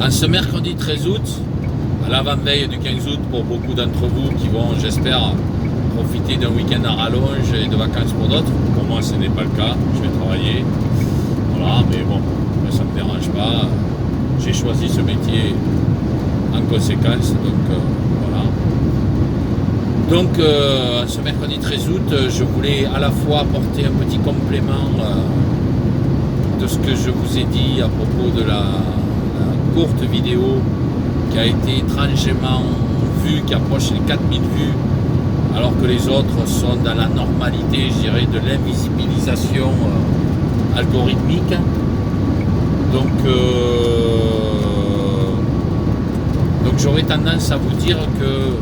En ce mercredi 13 août, à l'avant-veille du 15 août pour beaucoup d'entre vous qui vont, j'espère, profiter d'un week-end à rallonge et de vacances pour d'autres. Pour moi, ce n'est pas le cas. Je vais travailler. Voilà, mais bon, ça ne me dérange pas. J'ai choisi ce métier en conséquence, donc voilà. Donc, ce mercredi 13 août, je voulais à la fois apporter un petit complément de ce que je vous ai dit à propos de la courte vidéo qui a été étrangement vue, qui approche les 4000 vues, alors que les autres sont dans la normalité, je dirais, de l'invisibilisation algorithmique. Donc j'aurais tendance à vous dire que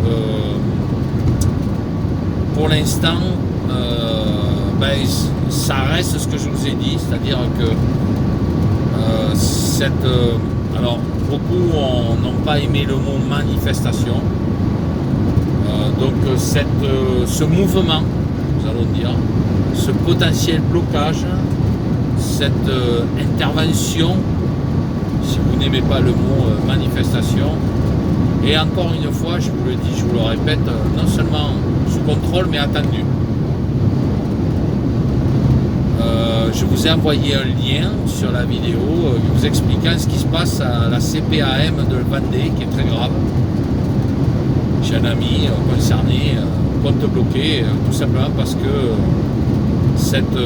pour l'instant, ça reste ce que je vous ai dit, c'est-à-dire que alors beaucoup n'ont pas aimé le mot manifestation, donc ce mouvement, nous allons dire, ce potentiel blocage, cette intervention, si vous n'aimez pas le mot manifestation, et encore une fois, je vous le dis, je vous le répète, non seulement sous contrôle, mais attendu. Je vous ai envoyé un lien sur la vidéo vous expliquant ce qui se passe à la CPAM de Vendée, qui est très grave. J'ai un ami concerné, compte bloqué, tout simplement parce que cette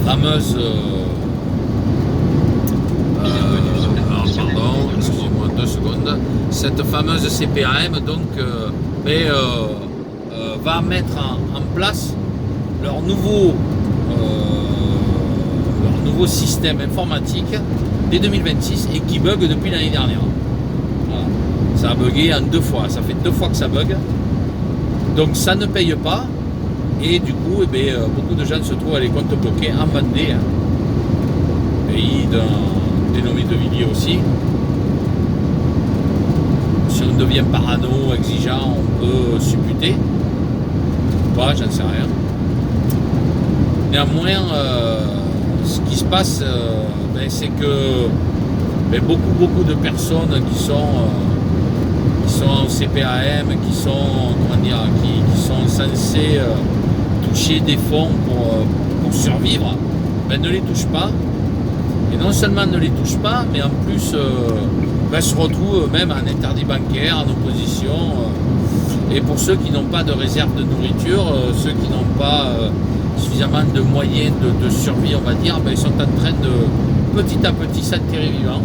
fameuse... pardon, excusez-moi 2 secondes. Cette fameuse CPAM donc, va mettre en place leur nouveau système informatique dès 2026 et qui bug depuis l'année dernière. Voilà. Ça a bugué en 2 fois, ça fait 2 fois que ça bug. Donc ça ne paye pas et du coup beaucoup de gens se trouvent à les comptes bloqués en Vendée, pays d'un dénommé de Villiers aussi. Si on devient parano, exigeant, on peut supputer ou pas, j'en sais rien. Néanmoins, ce qui se passe, c'est que beaucoup de personnes qui sont en CPAM, qui sont censées toucher des fonds pour survivre, ne les touchent pas. Et non seulement ne les touchent pas, mais en plus se retrouvent même en interdit bancaire, en opposition. Et pour ceux qui n'ont pas de réserve de nourriture, ceux qui n'ont pas suffisamment de moyens de survie, on va dire, ils sont en train de petit à petit s'enterrer vivants.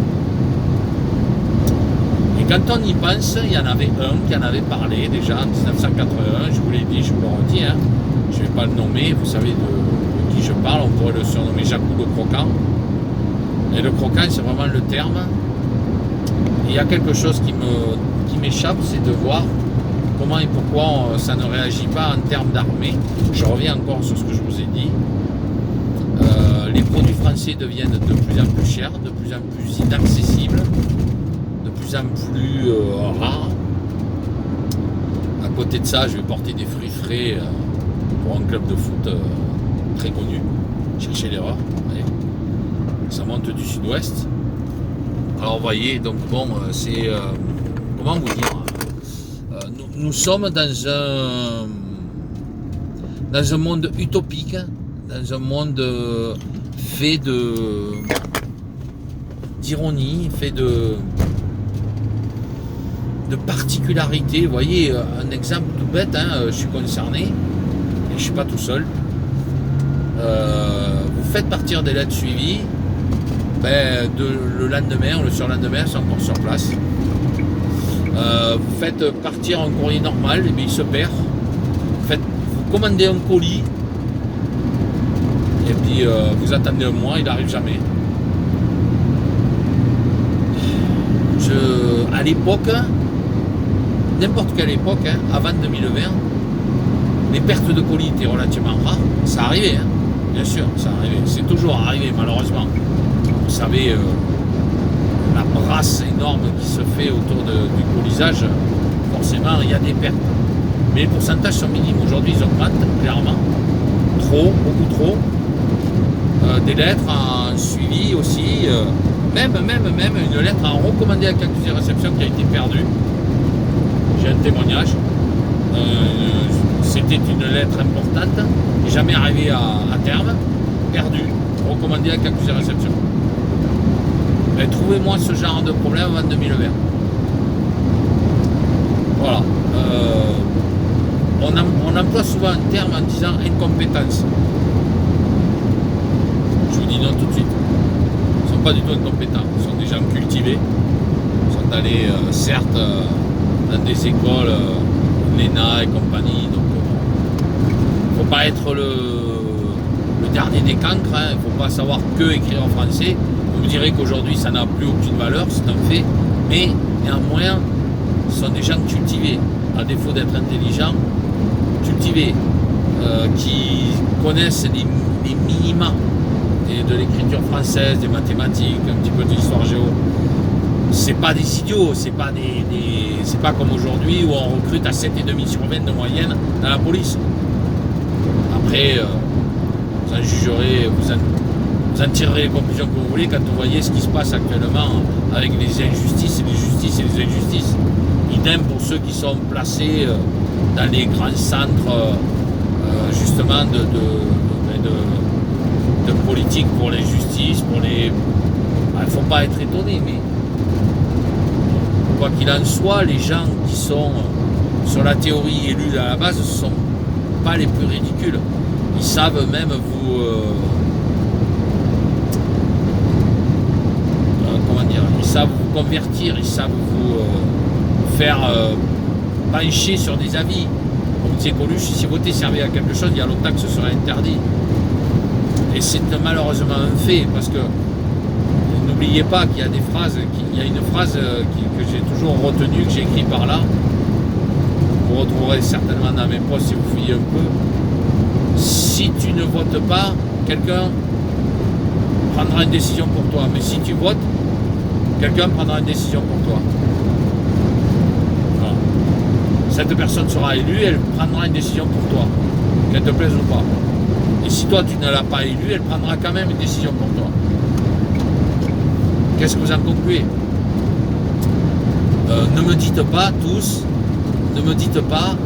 Et quand on y pense, il y en avait un qui en avait parlé déjà en 1981, je vous l'ai dit, je vous le redis, je ne vais pas le nommer, vous savez de qui je parle, on pourrait le surnommer Jacou le Croquant. Et le croquant, c'est vraiment le terme. Et il y a quelque chose qui m'échappe, c'est de voir comment et pourquoi ça ne réagit pas en termes d'armée. Je reviens encore sur ce que je vous ai dit. Les produits français deviennent de plus en plus chers, de plus en plus inaccessibles, de plus en plus rares. À côté de ça, je vais porter des fruits frais pour un club de foot très connu. Cherchez l'erreur. Allez. Ça monte du sud-ouest. Alors vous voyez, donc bon, c'est... comment vous dire, nous sommes dans un monde utopique, dans un monde fait d'ironie, fait de particularités. Vous voyez, un exemple tout bête, je suis concerné, et je ne suis pas tout seul. Vous faites partir des lettres suivies, le lendemain ou le surlendemain, elles sont encore sur place. Vous faites partir un courrier normal, il se perd. Vous commandez un colis, et puis vous attendez un mois, il n'arrive jamais. À l'époque, n'importe quelle époque, avant 2020, les pertes de colis étaient relativement rares. Ça arrivait, bien sûr, ça arrivait. C'est toujours arrivé, malheureusement. Vous savez, la brasse énorme qui se fait autour du colisage, forcément, il y a des pertes. Mais les pourcentages sont minimes. Aujourd'hui, ils augmentent, clairement. Trop, beaucoup trop. Des lettres en suivi aussi. Même une lettre en recommandé avec accusé de réception qui a été perdue. J'ai un témoignage. C'était une lettre importante, jamais arrivée à terme, perdue, recommandée avec accusé de réception. Mais trouvez-moi ce genre de problème avant 2020. Voilà. On emploie souvent un terme en disant incompétence. Je vous dis non tout de suite. Ils ne sont pas du tout incompétents. Ils sont des gens cultivés. Ils sont allés, certes, dans des écoles, l'ENA et compagnie. Donc, il ne faut pas être le dernier des cancres. Il ne faut pas savoir que écrire en français. Vous me direz qu'aujourd'hui, ça n'a plus aucune valeur. C'est un fait. Mais néanmoins, ce sont des gens cultivés. À défaut d'être intelligents, cultivés, qui connaissent les minima de l'écriture française, des mathématiques, un petit peu de l'histoire géo. C'est pas des idiots, c'est pas comme aujourd'hui où on recrute à 7,5 sur 20 de moyenne dans la police. Après, vous en jugerez, vous en tirerez les conclusions que vous voulez quand vous voyez ce qui se passe actuellement avec les injustices et les justices et les injustices. Idem pour ceux qui sont placés dans les grands centres justement de politique pour les justices, pour les... Il ne faut pas être étonné, mais quoi qu'il en soit, les gens qui sont sur la théorie élus à la base ne sont pas les plus ridicules. Ils savent même vous... comment dire, ils savent vous convertir, ils savent vous faire pencher sur des avis. Comme disait Coluche, si voter servait à quelque chose, il y a longtemps que ce serait interdit. Et c'est malheureusement un fait, parce que n'oubliez pas qu'il y a des phrases, il y a une phrase que j'ai toujours retenue, que j'ai écrite par là. Vous retrouverez certainement dans mes posts si vous fouillez un peu. Si tu ne votes pas, quelqu'un prendra une décision pour toi. Mais si tu votes, quelqu'un prendra une décision pour toi. Voilà. Cette personne sera élue, elle prendra une décision pour toi, qu'elle te plaise ou pas. Et si toi tu ne l'as pas élue, elle prendra quand même une décision pour toi. Qu'est-ce que vous en concluez? Ne me dites pas tous, ne me dites pas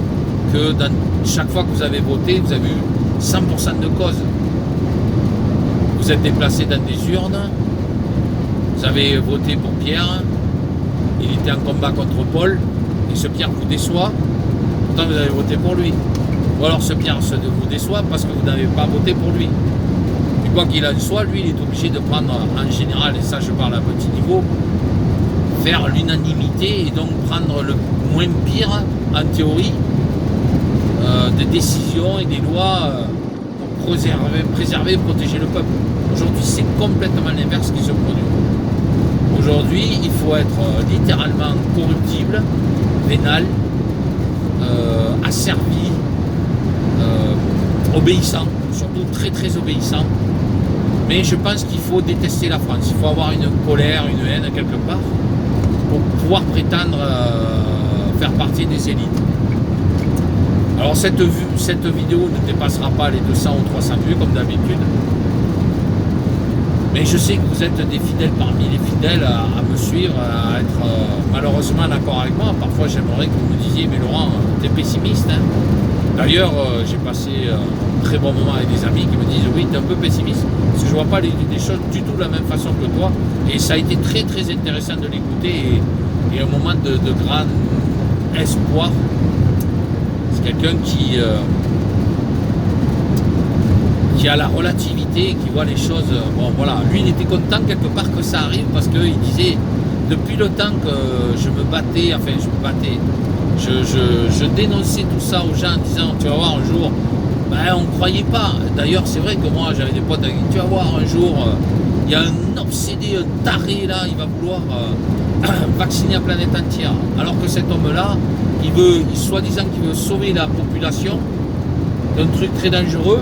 que dans chaque fois que vous avez voté, vous avez eu 100% de cause. Vous êtes déplacé dans des urnes, vous avez voté pour Pierre, il était en combat contre Paul, et ce Pierre vous déçoit, pourtant vous avez voté pour lui. Ou alors ce Pierre vous déçoit parce que vous n'avez pas voté pour lui. Et quoi qu'il en soit, lui, il est obligé de prendre en général, et ça je parle à petit niveau, faire l'unanimité et donc prendre le moins pire, en théorie, des décisions et des lois pour préserver et protéger le peuple. Aujourd'hui, c'est complètement l'inverse qui se produit. Aujourd'hui, il faut être littéralement corruptible, vénal, asservi, obéissant, surtout très très obéissant. Mais je pense qu'il faut détester la France. Il faut avoir une colère, une haine quelque part pour pouvoir prétendre faire partie des élites. Alors cette vidéo ne dépassera pas les 200 ou 300 vues comme d'habitude. Mais je sais que vous êtes des fidèles parmi les fidèles à me suivre, à être malheureusement d'accord avec moi. Parfois j'aimerais que vous me disiez, mais Laurent, t'es pessimiste, hein. D'ailleurs, j'ai passé un très bon moment avec des amis qui me disent, oui, t'es un peu pessimiste, parce que je ne vois pas les choses du tout de la même façon que toi. Et ça a été très très intéressant de l'écouter et un moment de grand espoir. C'est quelqu'un qui a la relativité, qui voit les choses. Bon voilà, lui il était content quelque part que ça arrive parce qu'il disait depuis le temps que je me battais, je dénonçais tout ça aux gens en disant tu vas voir un jour, ben, on ne croyait pas. D'ailleurs c'est vrai que moi j'avais des potes qui disaient tu vas voir un jour, il y a un obsédé, un taré là, il va vouloir vacciner la planète entière. Alors que cet homme-là, soi-disant qu'il veut sauver la population d'un truc très dangereux.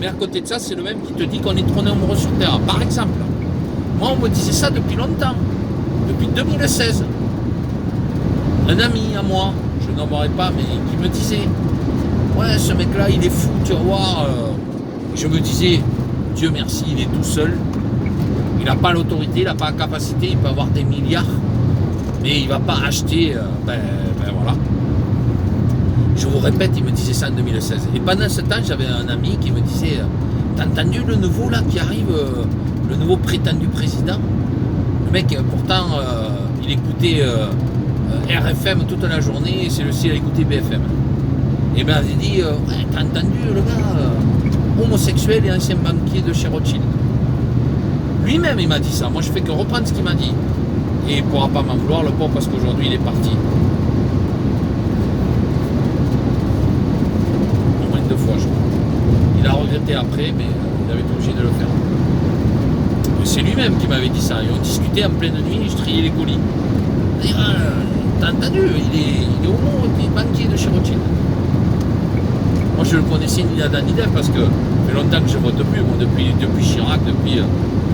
Mais à côté de ça, c'est le même qui te dit qu'on est trop nombreux sur Terre. Par exemple, moi on me disait ça depuis longtemps, depuis 2016. Un ami à moi, je n'en pas, mais qui me disait ouais, ce mec-là, il est fou, tu vas voir. Je me disais, Dieu merci, il est tout seul. Il n'a pas l'autorité, il n'a pas la capacité, il peut avoir des milliards, mais il ne va pas acheter, voilà. Je vous répète, il me disait ça en 2016. Et pendant ce temps, j'avais un ami qui me disait, t'as entendu le nouveau là qui arrive, le nouveau prétendu président? Le mec, pourtant, il écoutait RFM toute la journée, et c'est le ciel à écouter BFM. Et ben il dit, ouais, t'as entendu le gars homosexuel et ancien banquier de chez Rothschild. Lui-même il m'a dit ça, moi je fais que reprendre ce qu'il m'a dit. Et il ne pourra pas m'en vouloir le pauvre parce qu'aujourd'hui il est parti. Au moins 2 fois je crois. Il a regretté après mais il avait été obligé de le faire. Et c'est lui-même qui m'avait dit ça. Et on discutait en pleine nuit, je triais les colis. Il dit, t'as entendu, il est homo, il est banquier de chez Rothschild. Moi je le connaissais ni d'Adam ni d'Ève parce que ça fait longtemps que je ne vote plus, moi, depuis Chirac, depuis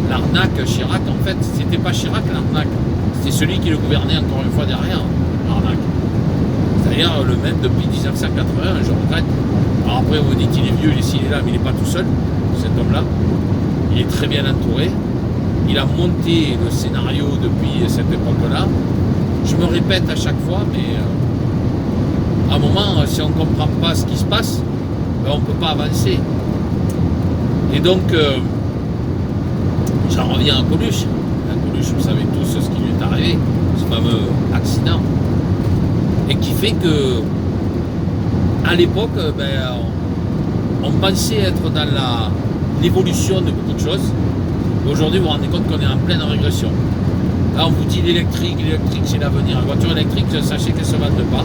l'arnaque Chirac, en fait, c'était pas Chirac l'arnaque, c'était celui qui le gouvernait encore une fois derrière, l'arnaque. C'est-à-dire le même depuis 1981, je regrette. Alors après vous dites il est vieux, il est là, mais il n'est pas tout seul, cet homme-là. Il est très bien entouré. Il a monté le scénario depuis cette époque-là. Je me répète à chaque fois, mais à un moment, si on ne comprend pas ce qui se passe, on ne peut pas avancer. Et donc, j'en reviens à Coluche. Coluche, vous savez tous ce qui lui est arrivé, ce fameux accident. Et qui fait que, à l'époque, on pensait être dans l'évolution de beaucoup de choses. Aujourd'hui, vous vous rendez compte qu'on est en pleine régression. Là, on vous dit l'électrique c'est l'avenir. La voiture électrique, sachez qu'elle ne se vendent pas.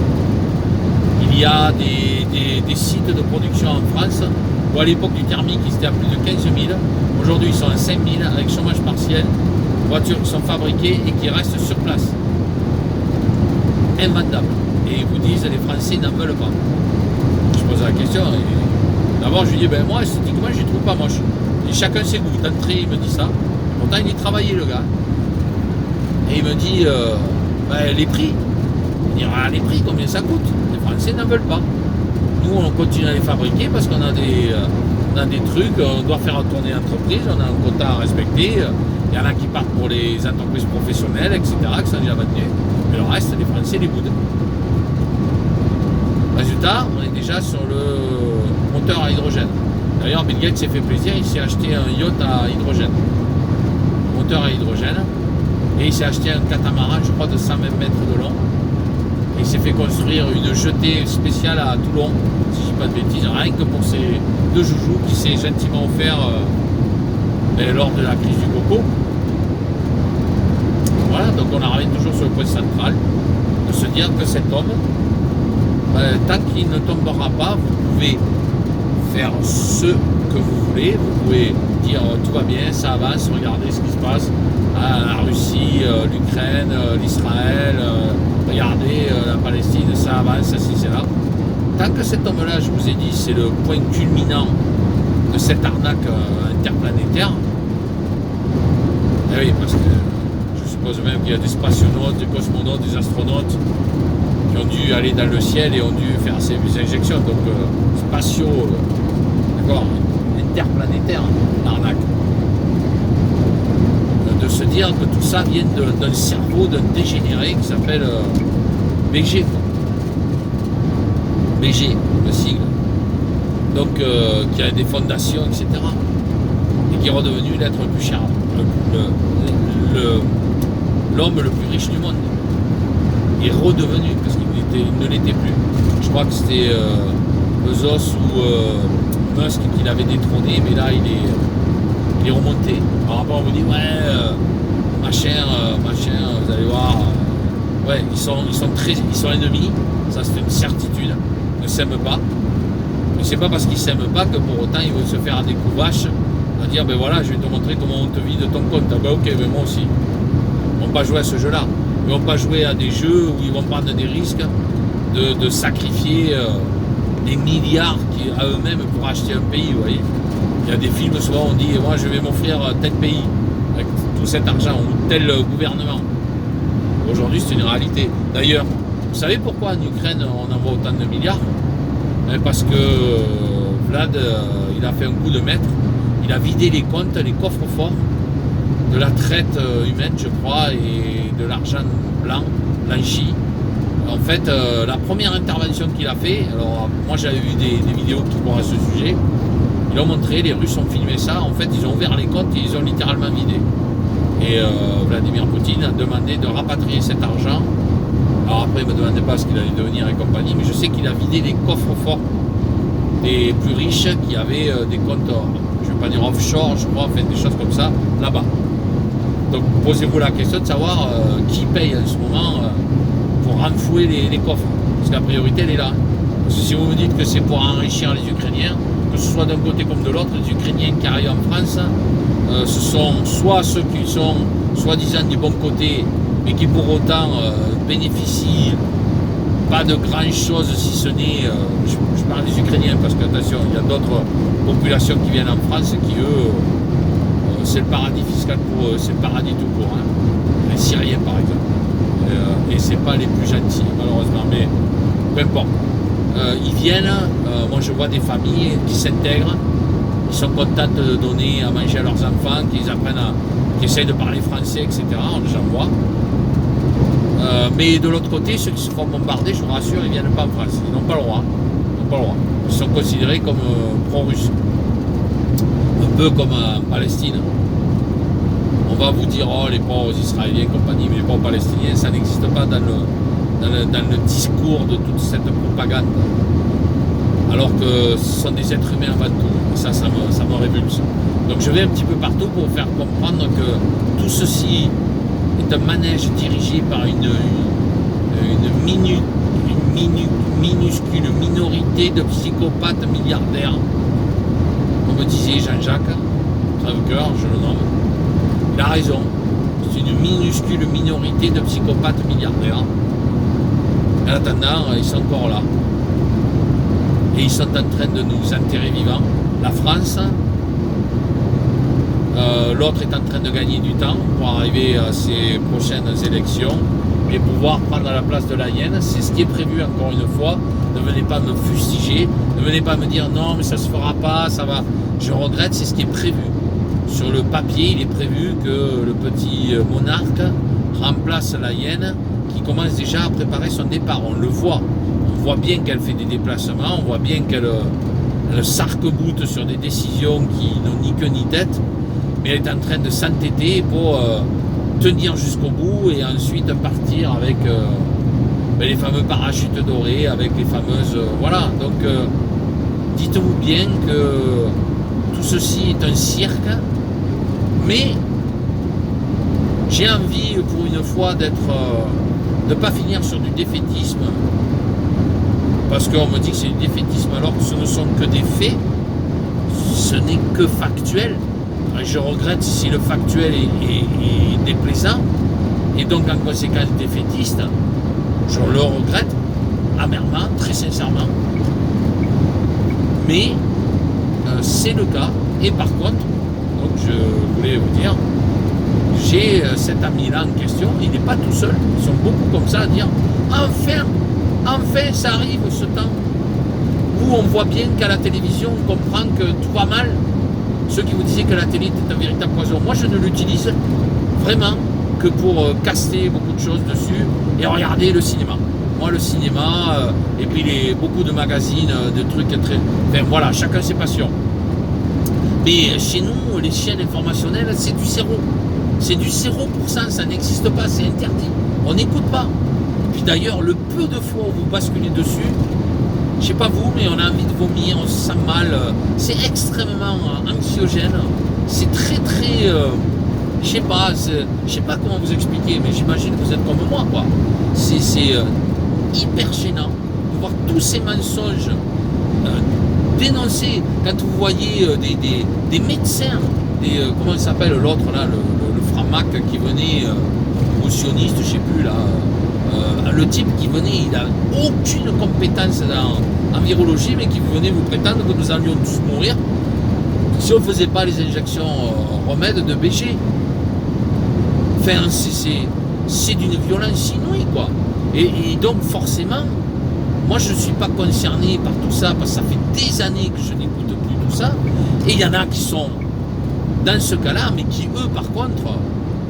Il y a des sites de production en France où à l'époque du thermique, ils étaient à plus de 15 000. Aujourd'hui, ils sont à 5 000 avec chômage partiel. Voitures qui sont fabriquées et qui restent sur place. Invendables. Et ils vous disent les Français n'en veulent pas. Je pose la question. D'abord, je lui dis, moi, esthétiquement, je ne trouve pas moche. Et chacun ses goûts. D'entrée, il me dit ça. Pourtant, il y travaillait, le gars. Et il me dit, les prix. Il dit, les prix, combien ça coûte? Les Français n'en veulent pas. Nous, on continue à les fabriquer parce qu'on a des trucs, on doit faire tourner l'entreprise, on a un quota à respecter. Il y en a qui partent pour les entreprises professionnelles, etc., qui sont déjà vendues. Mais le reste, les Français les boudent. Résultat, on est déjà sur le moteur à hydrogène. D'ailleurs, Bill Gates s'est fait plaisir, il s'est acheté un yacht à hydrogène. Moteur à hydrogène. Et il s'est acheté un catamaran, je crois, de 120 mètres de long. Et il s'est fait construire une jetée spéciale à Toulon, si je ne dis pas de bêtises, rien que pour ces 2 joujoux qui s'est gentiment offert lors de la crise du coco. Voilà, donc on arrive toujours sur le point central de se dire que cet homme, tant qu'il ne tombera pas, vous pouvez faire ce que vous voulez, vous pouvez dire tout va bien, ça avance, regardez ce qui se passe, la Russie, l'Ukraine, l'Israël, regardez la Palestine, ça avance, ça c'est là. Tant que cet homme-là, je vous ai dit, c'est le point culminant de cette arnaque interplanétaire, oui, parce que je suppose même qu'il y a des spationautes, des cosmonautes, des astronautes qui ont dû aller dans le ciel et ont dû faire ces injections, donc spatiaux, d'accord, interplanétaire, l'arnaque. De se dire que tout ça vient d'un cerveau d'un dégénéré qui s'appelle BG. BG, le sigle. Donc, qui a des fondations, etc. Et qui est redevenu l'être le plus cher, l'homme le plus riche du monde. Il est redevenu, parce qu'il ne l'était plus. Je crois que c'était Bezos ou Musk qui l'avait détrôné, mais là, il est remonté. Alors après, on vous dit, machin, vous allez voir, ils sont ennemis, ça c'est une certitude, ils ne s'aiment pas. Mais c'est pas parce qu'ils ne s'aiment pas que pour autant ils vont se faire des coups vaches, à dire, je vais te montrer comment on te vide ton compte. Ok, mais moi aussi. On ne va pas jouer à ce jeu-là. Ils ne vont pas jouer à des jeux où ils vont prendre des risques de sacrifier des milliards à eux-mêmes pour acheter un pays, vous voyez. Il y a des films, souvent on dit, moi je vais m'offrir tel pays, avec tout cet argent, ou tel gouvernement. Aujourd'hui c'est une réalité. D'ailleurs, vous savez pourquoi en Ukraine on envoie autant de milliards? Parce que Vlad, il a fait un coup de maître, il a vidé les comptes, les coffres forts de la traite humaine, je crois, et de l'argent blanchi. En fait, la première intervention qu'il a fait, alors moi j'avais vu des vidéos qui courent à ce sujet, ils l'ont montré, les Russes ont filmé ça, en fait ils ont ouvert les comptes et ils ont littéralement vidé. Et Vladimir Poutine a demandé de rapatrier cet argent. Alors après il ne me demandait pas ce qu'il allait devenir et compagnie, mais je sais qu'il a vidé les coffres forts des plus riches qui avaient des comptes, je ne vais pas dire offshore, je crois, enfin des choses comme ça, là-bas. Donc posez-vous la question de savoir qui paye en ce moment pour renflouer les coffres. Parce que la priorité, elle est là. Parce que si vous me dites que c'est pour enrichir les Ukrainiens, que ce soit d'un côté comme de l'autre, les Ukrainiens qui arrivent en France, ce sont soit ceux qui sont soi-disant du bon côté, mais qui pour autant bénéficient pas de grand-chose, si ce n'est, je parle des Ukrainiens, parce que attention, il y a d'autres populations qui viennent en France qui, eux, c'est le paradis fiscal pour eux, c'est le paradis tout court. Hein. Les Syriens, par exemple. Et c'est pas les plus gentils, malheureusement, mais peu importe. Ils viennent, moi je vois des familles qui s'intègrent, ils sont contents de donner à manger à leurs enfants, qu'ils apprennent qui essayent de parler français, etc. J'en vois. Mais de l'autre côté, ceux qui se font bombarder, je vous rassure, ils ne viennent pas en France. Ils n'ont pas le droit. Ils n'ont pas le droit. Ils sont considérés comme pro-russes. Un peu comme en Palestine. On va vous dire, oh, les pauvres Israéliens, compagnie, mais les pauvres Palestiniens, ça n'existe pas dans le discours de toute cette propagande. Alors que ce sont des êtres humains avant tout. Et ça me révulse. Donc je vais un petit peu partout pour vous faire comprendre que tout ceci est un manège dirigé par une minuscule minorité de psychopathes milliardaires. Comme disait Jean-Jacques Crèvecoeur, je le nomme. Il a raison. C'est une minuscule minorité de psychopathes milliardaires. En attendant, ils sont encore là. Et ils sont en train de nous enterrer vivants. La France, l'autre est en train de gagner du temps pour arriver à ces prochaines élections et pouvoir prendre la place de la hyène. C'est ce qui est prévu encore une fois. Ne venez pas me fustiger, ne venez pas me dire non mais ça se fera pas, ça va. Je regrette, c'est ce qui est prévu. Sur le papier, il est prévu que le petit monarque remplace la hyène qui commence déjà à préparer son départ. On le voit. On voit bien qu'elle fait des déplacements, on voit bien qu'elle s'arc-boute sur des décisions qui n'ont ni queue ni tête, mais elle est en train de s'entêter pour tenir jusqu'au bout et ensuite partir avec les fameux parachutes dorés, avec les fameuses... voilà, donc dites-vous bien que tout ceci est un cirque, mais j'ai envie pour une fois de ne pas finir sur du défaitisme, parce qu'on me dit que c'est du défaitisme alors que ce ne sont que des faits, ce n'est que factuel. Je regrette si le factuel est déplaisant et donc en conséquence défaitiste, je le regrette amèrement, très sincèrement, mais c'est le cas. Et par contre, donc je voulais vous dire, j'ai cet ami-là en question, il n'est pas tout seul, ils sont beaucoup comme ça à dire enfin ça arrive ce temps où on voit bien qu'à la télévision on comprend que tout va mal. Ceux qui vous disaient que la télé est un véritable poison, moi je ne l'utilise vraiment que pour caster beaucoup de choses dessus et regarder le cinéma. Moi le cinéma et puis beaucoup de magazines, de trucs très... Enfin voilà, chacun ses passions. Mais chez nous, les chaînes informationnelles, c'est du 0. C'est du 0%, ça n'existe pas, c'est interdit. On n'écoute pas. Et puis d'ailleurs, le peu de fois où vous basculez dessus, je sais pas vous, mais on a envie de vomir, on se sent mal. C'est extrêmement anxiogène. C'est très très... je sais pas comment vous expliquer, mais j'imagine que vous êtes comme moi, quoi. C'est hyper gênant de voir tous ces mensonges dénoncés quand vous voyez des médecins, comment il s'appelle l'autre là, le framac qui venait, ou sioniste, je sais plus là, le type qui venait, il a aucune compétence en virologie, mais qui venait vous prétendre que nous allions tous mourir si on ne faisait pas les injections remèdes de BG. Enfin, c'est d'une violence inouïe, quoi. Et donc, forcément, moi, je ne suis pas concerné par tout ça, parce que ça fait des années que je n'écoute plus tout ça. Et il y en a qui sont dans ce cas-là, mais qui eux par contre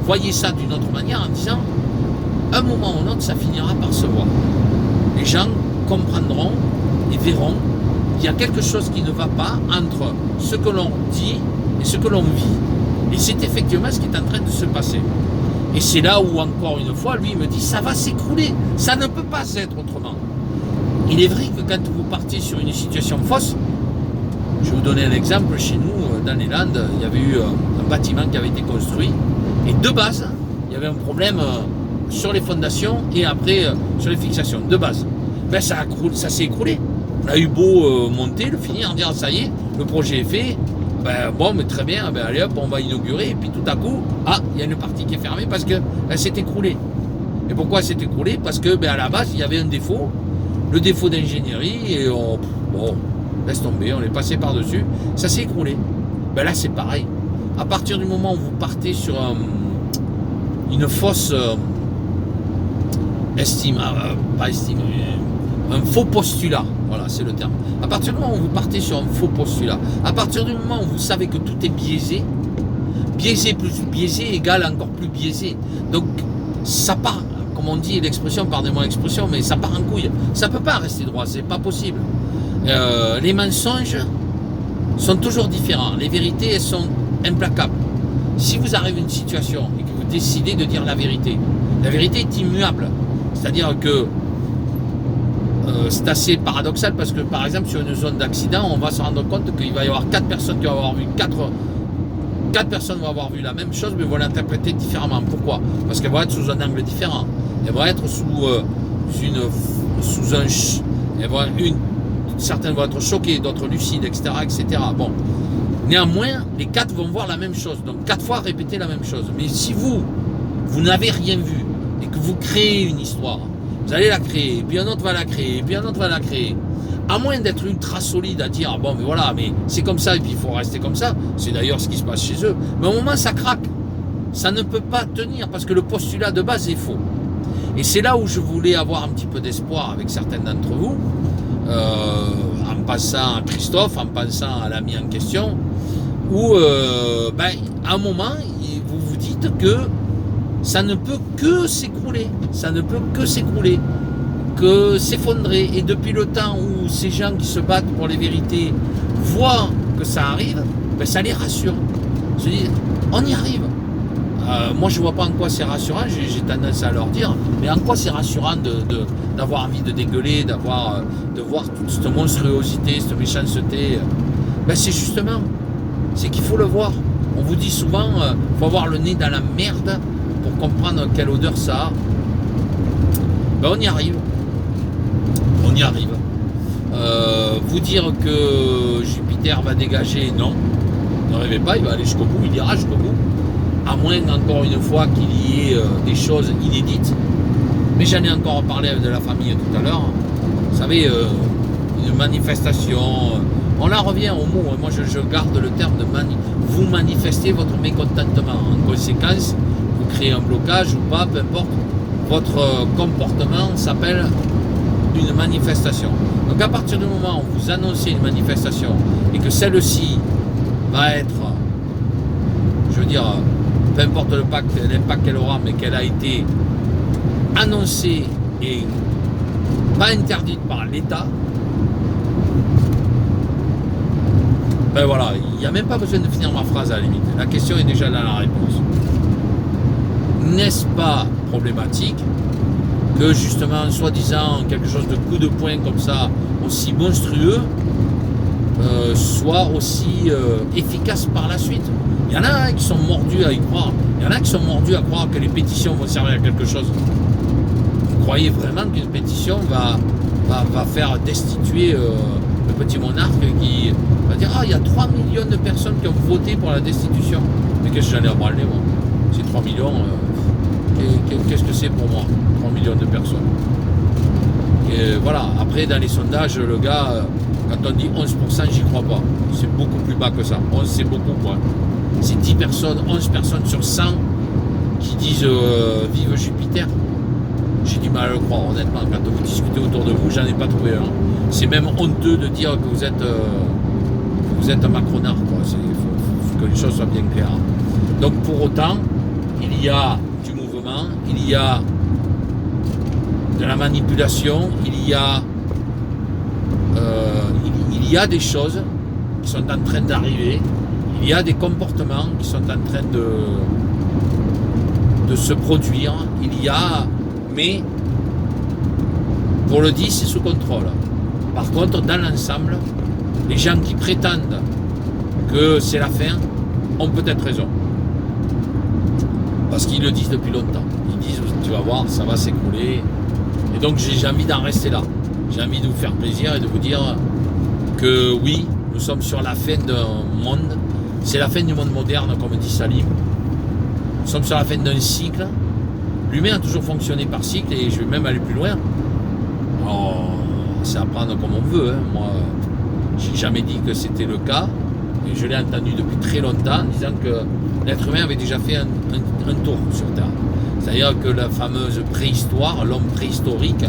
voyaient ça d'une autre manière en disant un moment ou l'autre ça finira par se voir. Les gens comprendront et verront qu'il y a quelque chose qui ne va pas entre ce que l'on dit et ce que l'on vit. Et c'est effectivement ce qui est en train de se passer. Et c'est là où encore une fois lui me dit ça va s'écrouler, ça ne peut pas être autrement. Il est vrai que quand vous partez sur une situation fausse, je vais vous donner un exemple, chez nous dans les Landes, il y avait eu un bâtiment qui avait été construit et de base, il y avait un problème sur les fondations et après sur les fixations, de base. Ben, ça s'est écroulé. On a eu beau monter, le finir en disant ça y est, le projet est fait, ben, bon mais très bien, ben, allez hop, on va inaugurer et puis tout à coup, il y a une partie qui est fermée parce qu'elle s'est écroulée. Et pourquoi elle s'est écroulée? Parce que ben, à la base, il y avait un défaut, le défaut d'ingénierie et bon, laisse tomber, on est passé par-dessus, ça s'est écroulé. Ben là c'est pareil. À partir du moment où vous partez sur une fausse estime, pas estime, un faux postulat, voilà c'est le terme. À partir du moment où vous partez sur un faux postulat, à partir du moment où vous savez que tout est biaisé, biaisé plus biaisé égale encore plus biaisé. Donc ça part, comme on dit l'expression, pardonnez-moi l'expression, mais ça part en couille. Ça ne peut pas rester droit, c'est pas possible. Les mensonges sont toujours différents. Les vérités, elles sont implacables. Si vous arrivez à une situation et que vous décidez de dire la vérité est immuable. C'est-à-dire que c'est assez paradoxal parce que par exemple sur une zone d'accident, on va se rendre compte qu'il va y avoir 4 personnes qui vont avoir vu 4 personnes vont avoir vu la même chose mais vont l'interpréter différemment. Pourquoi? Parce qu'elles vont être sous un angle différent. Elles vont être certaines vont être choquées, d'autres lucides, etc., etc. Bon. Néanmoins, les 4 vont voir la même chose. Donc 4 fois répéter la même chose. Mais si vous n'avez rien vu et que vous créez une histoire, vous allez la créer, et puis un autre va la créer, et puis un autre va la créer. À moins d'être ultra solide à dire, bon, mais voilà, mais c'est comme ça, et puis il faut rester comme ça. C'est d'ailleurs ce qui se passe chez eux. Mais au moment, ça craque. Ça ne peut pas tenir, parce que le postulat de base est faux. Et c'est là où je voulais avoir un petit peu d'espoir avec certains d'entre vous, en pensant à Christophe, en pensant à l'ami en question, où, à un moment, vous vous dites que ça ne peut que s'écrouler, que s'effondrer. Et depuis le temps où ces gens qui se battent pour les vérités voient que ça arrive, ben ça les rassure. Ils se disent, on y arrive. Moi je ne vois pas en quoi c'est rassurant, j'ai tendance à leur dire, mais en quoi c'est rassurant d'avoir envie de dégueuler, de voir toute cette monstruosité, cette méchanceté. Ben c'est justement, c'est qu'il faut le voir. On vous dit souvent, il faut avoir le nez dans la merde pour comprendre quelle odeur ça a. Ben on y arrive. Vous dire que Jupiter va dégager, non. Ne rêvez pas, il va aller jusqu'au bout, il ira jusqu'au bout. À moins encore une fois qu'il y ait des choses inédites. Mais j'en ai encore parlé avec de la famille tout à l'heure. Vous savez, une manifestation, on en revient au mot, moi je garde le terme de vous manifestez votre mécontentement. En conséquence, vous créez un blocage ou pas, peu importe, votre comportement s'appelle une manifestation. Donc à partir du moment où vous annoncez une manifestation et que celle-ci va être, je veux dire, peu importe l'impact qu'elle aura, mais qu'elle a été annoncée et pas interdite par l'État, ben voilà, il n'y a même pas besoin de finir ma phrase à la limite. La question est déjà dans la réponse. N'est-ce pas problématique que justement, soi-disant, quelque chose de coup de poing comme ça, aussi monstrueux, soit aussi efficace par la suite? Il y en a qui sont mordus à y croire. Il y en a qui sont mordus à croire que les pétitions vont servir à quelque chose. Vous croyez vraiment qu'une pétition va faire destituer le petit monarque qui va dire « Ah, il y a 3 millions de personnes qui ont voté pour la destitution. » Mais qu'est-ce que j'en ai à branler, moi? C'est 3 millions, qu'est-ce que c'est pour moi? 3 millions de personnes. Et voilà, après dans les sondages, le gars, quand on dit 11%, j'y crois pas. C'est beaucoup plus bas que ça. 11, c'est beaucoup, quoi. C'est 10 personnes, 11 personnes sur 100 qui disent vive Jupiter. J'ai du mal à le croire, honnêtement. Quand vous discutez autour de vous, j'en ai pas trouvé un. C'est même honteux de dire que vous êtes un macronard, quoi. Faut que les choses soient bien claires. Donc pour autant, il y a du mouvement, il y a de la manipulation, il y a des choses qui sont en train d'arriver, il y a des comportements qui sont en train de se produire, mais pour le 10, c'est sous contrôle. Par contre, dans l'ensemble, les gens qui prétendent que c'est la fin ont peut-être raison. Parce qu'ils le disent depuis longtemps. Ils disent, tu vas voir, ça va s'écrouler. Et donc j'ai envie d'en rester là. J'ai envie de vous faire plaisir et de vous dire que oui, nous sommes sur la fin d'un monde. C'est la fin du monde moderne, comme dit Salim. Nous sommes sur la fin d'un cycle. L'humain a toujours fonctionné par cycle et je vais même aller plus loin. Alors, c'est à prendre comme on veut. Moi, j'ai jamais dit que c'était le cas. Et je l'ai entendu depuis très longtemps en disant que l'être humain avait déjà fait un tour sur Terre. C'est-à-dire que la fameuse préhistoire, l'homme préhistorique,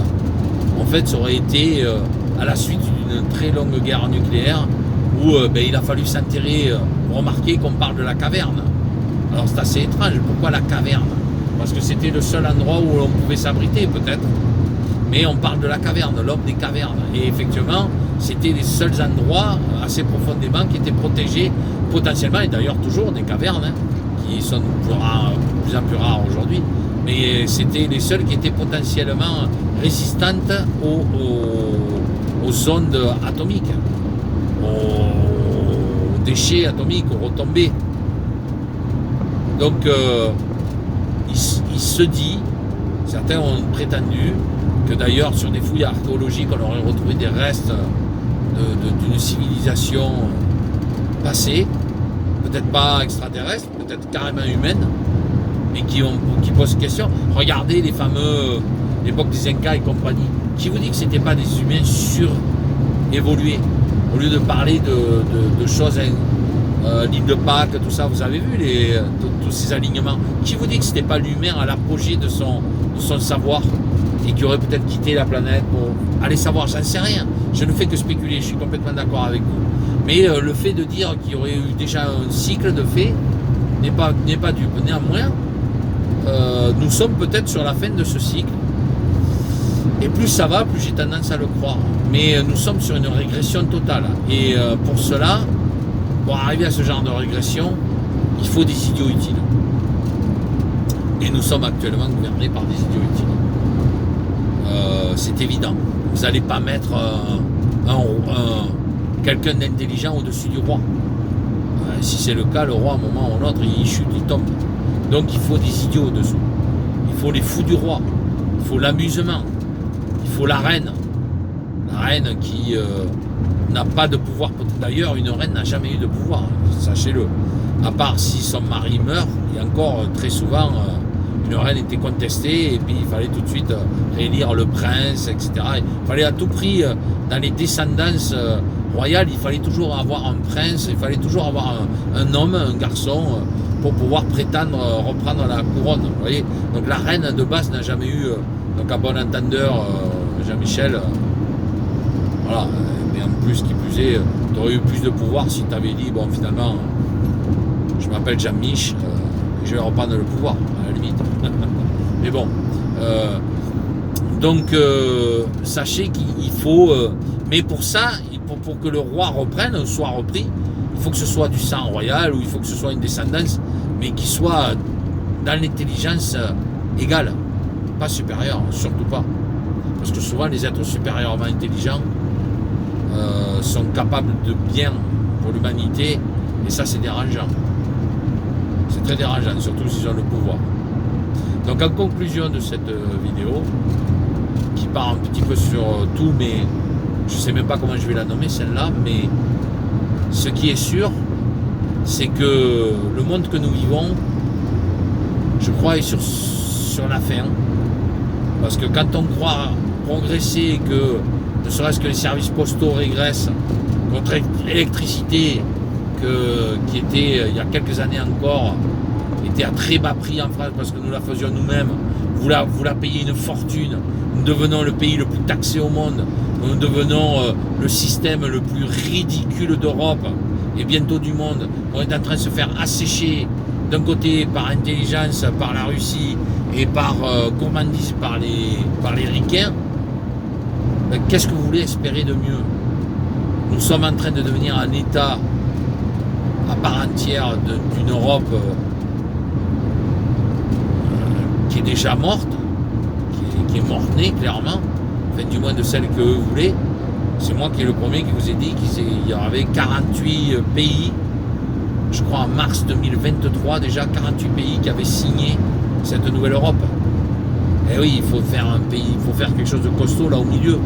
en fait, ça aurait été à la suite d'une très longue guerre nucléaire où il a fallu s'enterrer. Remarquez qu'on parle de la caverne. Alors c'est assez étrange. Pourquoi la caverne? Parce que c'était le seul endroit où on pouvait s'abriter, peut-être. Mais on parle de la caverne, l'homme des cavernes. Et effectivement, c'était les seuls endroits assez profondément qui étaient protégés potentiellement, et d'ailleurs toujours des cavernes, qui sont de plus en plus rares aujourd'hui. Mais c'était les seuls qui étaient potentiellement résistantes aux ondes atomiques, aux déchets atomiques, aux retombées. Donc il se dit, certains ont prétendu que d'ailleurs sur des fouilles archéologiques on aurait retrouvé des restes d'une civilisation passée, peut-être pas extraterrestre, peut-être carrément humaine, mais qui posent question. Regardez les fameux l'époque des Incas et compagnie. Qui vous dit que c'était pas des humains surévolués? Au lieu de parler de choses, l'île de Pâques, tout ça, vous avez vu tous ces alignements. Qui vous dit que c'était pas l'humain à l'apogée de son savoir et qui aurait peut-être quitté la planète pour aller savoir? J'en sais rien. Je ne fais que spéculer. Je suis complètement d'accord avec vous. Mais le fait de dire qu'il y aurait eu déjà un cycle de faits n'est pas dupe. Néanmoins, nous sommes peut-être sur la fin de ce cycle. Et plus ça va, plus j'ai tendance à le croire. Mais nous sommes sur une régression totale. Et pour cela, pour arriver à ce genre de régression, il faut des idiots utiles. Et nous sommes actuellement gouvernés par des idiots utiles. C'est évident. Vous n'allez pas mettre quelqu'un d'intelligent au-dessus du roi. Si c'est le cas, le roi, à un moment ou à un autre, il chute, il tombe. Donc il faut des idiots au-dessous. Il faut les fous du roi. Il faut l'amusement. Il faut la reine. La reine qui n'a pas de pouvoir. D'ailleurs, une reine n'a jamais eu de pouvoir, sachez-le. À part si son mari meurt, et encore très souvent, une reine était contestée, et puis il fallait tout de suite réélire le prince, etc. Il fallait à tout prix, dans les descendances royales, il fallait toujours avoir un prince, il fallait toujours avoir un homme, un garçon, pour pouvoir prétendre reprendre la couronne. Vous voyez, donc la reine de base n'a jamais eu, donc à bon entendeur, Jean-Michel, voilà. Et en plus, qui plus est, tu aurais eu plus de pouvoir si tu avais dit, bon, finalement, je m'appelle Jean-Mich, et je vais reprendre le pouvoir, à la limite. Mais bon. Donc, sachez qu'il faut... mais pour ça, pour que le roi reprenne, soit repris, il faut que ce soit du sang royal, ou il faut que ce soit une descendance, mais qui soit dans l'intelligence égale, pas supérieure, surtout pas. Parce que souvent, les êtres supérieurement intelligents sont capables de bien pour l'humanité, et ça c'est dérangeant. C'est très dérangeant, surtout s'ils ont le pouvoir. Donc en conclusion de cette vidéo, qui part un petit peu sur tout, mais je ne sais même pas comment je vais la nommer celle-là, mais ce qui est sûr, c'est que le monde que nous vivons, je crois, est sur la fin. Parce que quand on croit progresser, que ne serait-ce que les services postaux régressent, notre électricité, qui était, il y a quelques années encore, était à très bas prix en France parce que nous la faisions nous-mêmes, vous la payez une fortune, nous devenons le pays le plus taxé au monde, nous devenons le système le plus ridicule d'Europe, et bientôt du monde, on est en train de se faire assécher d'un côté par intelligence par la Russie et par gourmandise par les ricains, ben, qu'est-ce que vous voulez espérer de mieux? Nous sommes en train de devenir un État à part entière d'une Europe qui est déjà morte, qui est morte-née clairement, enfin du moins de celle que vous voulez. C'est moi qui est le premier qui vous ai dit qu'il y avait 48 pays, je crois en mars 2023 déjà, 48 pays qui avaient signé cette nouvelle Europe. Et oui, il faut faire un pays, il faut faire quelque chose de costaud là au milieu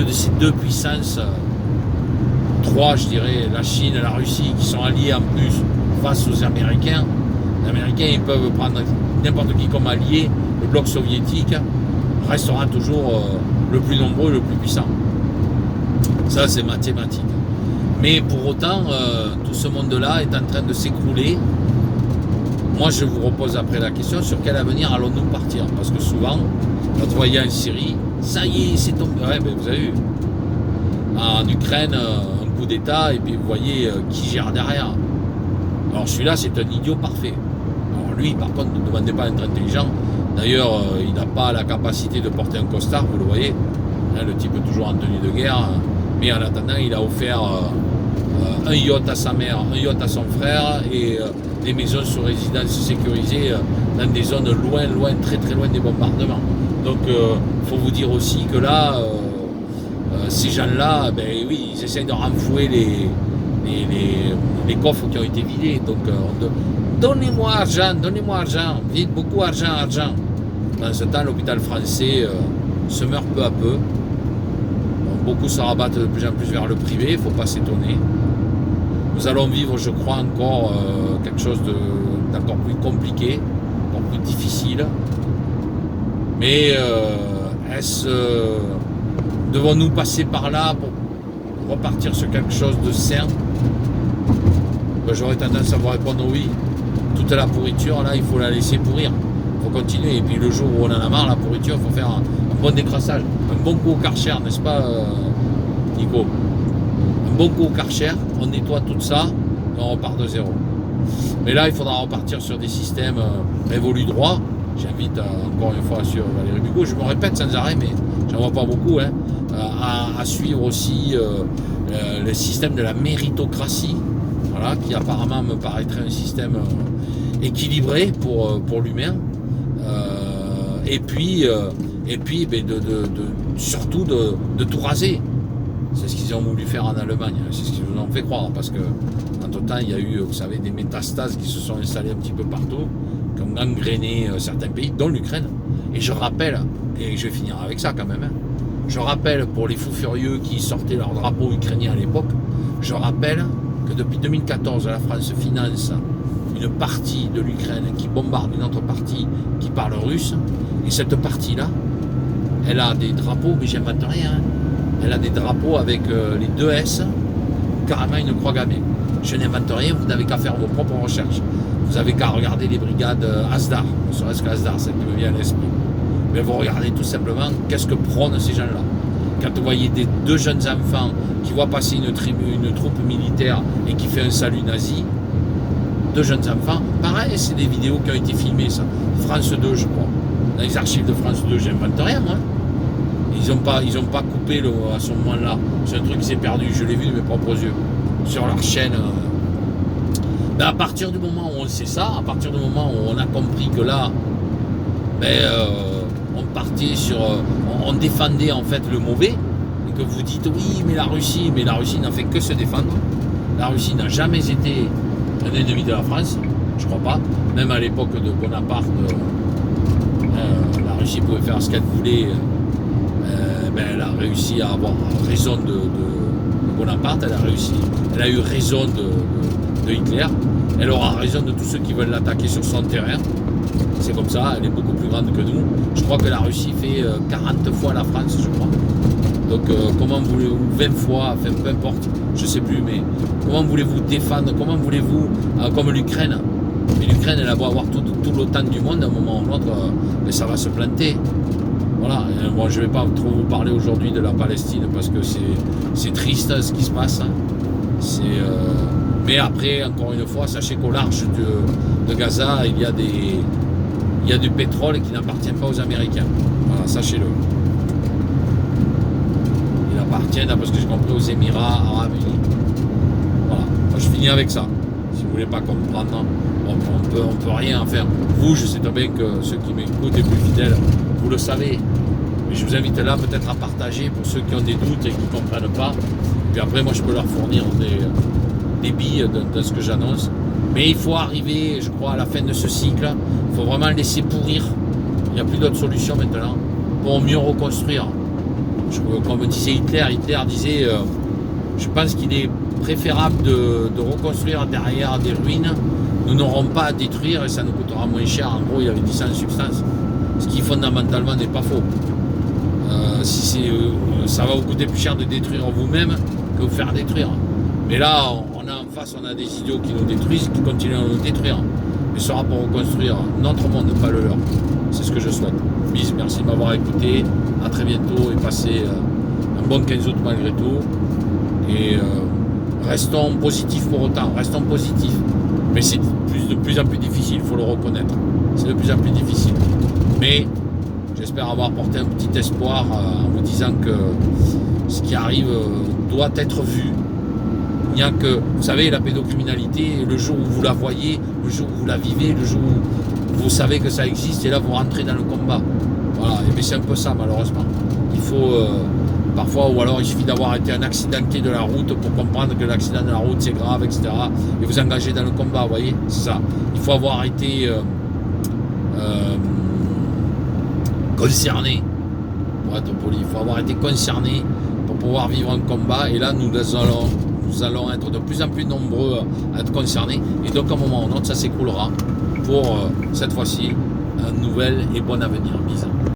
de ces deux puissances, trois je dirais, la Chine et la Russie, qui sont alliés en plus face aux Américains. Les Américains, ils peuvent prendre n'importe qui comme allié, le bloc soviétique restera toujours le plus nombreux et le plus puissant. Ça, c'est mathématique. Mais pour autant, tout ce monde-là est en train de s'écrouler. Moi, je vous repose après la question, sur quel avenir allons-nous partir? Parce que souvent, quand vous voyez en Syrie, ça y est, c'est tombé. Ouais, ben, vous avez vu. En Ukraine, un coup d'État, et puis vous voyez qui gère derrière. Alors celui-là, c'est un idiot parfait. Alors lui, par contre, ne demandez pas d'être intelligent. D'ailleurs, il n'a pas la capacité de porter un costard, vous le voyez. Hein, le type est toujours en tenue de guerre. Mais en attendant, il a offert un yacht à sa mère, un yacht à son frère et des maisons sous résidence sécurisées dans des zones loin, très très loin des bombardements. Donc il faut vous dire aussi que là, ces gens-là, ben oui, ils essayent de renflouer les coffres qui ont été vidés. Donc donnez-moi argent, vite, beaucoup argent. Dans ce temps, l'hôpital français se meurt peu à peu. Beaucoup se rabattent de plus en plus vers le privé, il ne faut pas s'étonner. Nous allons vivre, je crois, encore quelque chose d'encore plus compliqué, encore plus difficile. Mais devons-nous passer par là pour repartir sur quelque chose de sain? Ben, j'aurais tendance à vous répondre oui. Toute la pourriture, là, il faut la laisser pourrir. Il faut continuer. Et puis le jour où on en a marre, la pourriture, il faut faire un bon décrassage. Un bon coup au Karcher, n'est-ce pas, Nico? Un bon coup au Karcher, on nettoie tout ça et on repart de zéro. Mais là, il faudra repartir sur des systèmes révolus droit. J'invite encore une fois sur Valérie Bugeaud, je me répète sans arrêt, mais j'en vois pas beaucoup, hein, à suivre aussi le système de la méritocratie, voilà, qui apparemment me paraîtrait un système équilibré pour l'humain. Et puis ben, surtout de tout raser. C'est ce qu'ils ont voulu faire en Allemagne, c'est ce qu'ils nous ont fait croire, parce que entre-temps, il y a eu, vous savez, des métastases qui se sont installées un petit peu partout, qui ont gangréné certains pays, dont l'Ukraine. Et je rappelle, et je vais finir avec ça quand même, hein, je rappelle pour les fous furieux qui sortaient leur drapeau ukrainien à l'époque, je rappelle que depuis 2014, la France finance une partie de l'Ukraine qui bombarde une autre partie qui parle russe, et cette partie-là, elle a des drapeaux, mais j'invente rien, hein. Elle a des drapeaux avec les deux S, carrément une croix gammée. Je n'invente rien, vous n'avez qu'à faire vos propres recherches. Vous avez qu'à regarder les brigades Asdar, ne serait-ce qu'Asdar, ça qui me vient à l'esprit. Mais vous regardez tout simplement qu'est-ce que prônent ces gens-là. Quand vous voyez deux jeunes enfants qui voient passer une troupe militaire et qui fait un salut nazi, deux jeunes enfants, pareil, c'est des vidéos qui ont été filmées, ça. France 2, je crois. Dans les archives de France 2, j'invente rien, moi. Ils ont pas coupé à ce moment-là. C'est un truc qui s'est perdu, je l'ai vu de mes propres yeux. Sur leur chaîne. Ben à partir du moment où on sait ça, à partir du moment où on a compris que là, on partait sur. On défendait en fait le mauvais, et que vous dites oui, mais la Russie n'a fait que se défendre. La Russie n'a jamais été un ennemi de la France, je crois pas. Même à l'époque de Bonaparte, la Russie pouvait faire ce qu'elle voulait. Elle a réussi à avoir raison de Bonaparte, elle a eu raison de Hitler, elle aura raison de tous ceux qui veulent l'attaquer sur son terrain. C'est comme ça, elle est beaucoup plus grande que nous. Je crois que la Russie fait 40 fois la France, je crois. Donc comment voulez-vous, 20 fois, enfin peu importe, je sais plus, mais comment voulez-vous défendre, comment voulez-vous, comme l'Ukraine, mais l'Ukraine elle a beau avoir tout l'OTAN du monde, à un moment ou l'autre, mais ça va se planter. Voilà, moi je ne vais pas trop vous parler aujourd'hui de la Palestine parce que c'est triste ce qui se passe. Hein. Mais après, encore une fois, sachez qu'au large de Gaza, il y a du pétrole qui n'appartient pas aux Américains. Voilà, sachez-le. Il appartient, d'après ce que j'ai compris, aux Émirats Arabes Unis. Voilà, moi je finis avec ça. Si vous voulez pas comprendre, on peut rien en faire. Vous, je sais très bien que ceux qui m'écoutent et plus fidèles, vous le savez. Mais je vous invite là peut-être à partager pour ceux qui ont des doutes et qui ne comprennent pas. Puis après, moi, je peux leur fournir des billes de ce que j'annonce. Mais il faut arriver, je crois, à la fin de ce cycle. Il faut vraiment laisser pourrir. Il n'y a plus d'autre solution maintenant pour mieux reconstruire. Comme disait Hitler disait, je pense qu'il est préférable de reconstruire derrière des ruines. Nous n'aurons pas à détruire et ça nous coûtera moins cher. En gros, il avait dit ça en substance. Ce qui fondamentalement n'est pas faux. Ça va vous coûter plus cher de détruire vous-même que vous faire détruire. Mais là, on a en face, on a des idiots qui nous détruisent, qui continuent à nous détruire. Mais ce sera pour reconstruire notre monde, pas le leur. C'est ce que je souhaite. Bis, merci de m'avoir écouté. À très bientôt et passez un bon 15 août malgré tout. Et restons positifs pour autant, restons positifs. Mais c'est de plus en plus difficile, il faut le reconnaître. C'est de plus en plus difficile. Mais j'espère avoir porté un petit espoir en vous disant que ce qui arrive doit être vu. Il n'y a que, vous savez, la pédocriminalité, le jour où vous la voyez, le jour où vous la vivez, le jour où vous savez que ça existe, et là vous rentrez dans le combat. Voilà, et bien c'est un peu ça malheureusement. Il faut parfois, ou alors il suffit d'avoir été un accidenté de la route pour comprendre que l'accident de la route c'est grave, etc. Et vous engager dans le combat, vous voyez, c'est ça. Il faut avoir été concerné, pour être poli, il faut avoir été concerné pour pouvoir vivre un combat. Et là, nous allons être de plus en plus nombreux à être concernés. Et donc, à un moment ou un autre, ça s'écroulera pour, cette fois-ci, un nouvel et bon avenir. Bisous.